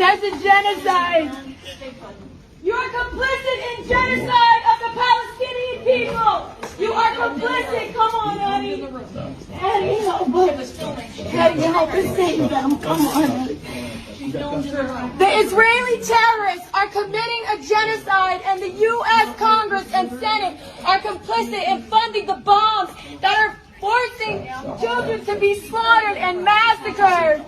That's a genocide. You are complicit in genocide of the Palestinian people. You are complicit. Come on, Eddie. Eddie, help us. Eddie, help us save them. Come on, Eddie. The Israeli terrorists are committing a genocide, and the U.S. Congress and Senate are complicit in funding the bombs that are forcing children to be slaughtered and massacred.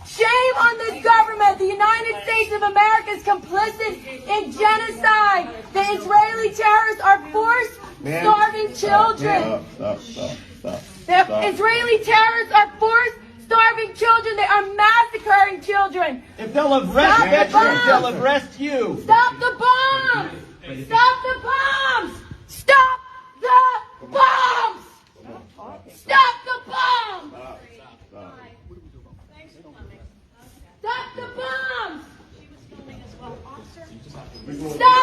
Shame on this government. The United States of America is complicit in genocide. The Israeli terrorists are forced starving children. The Israeli terrorists are forced starving children. They are massacring children. If they'll arrest veterans, they'll arrest you. Stop the bombs! Stop the bombs! Stop the bombs! Stop the bombs! Stop the bombs! Stop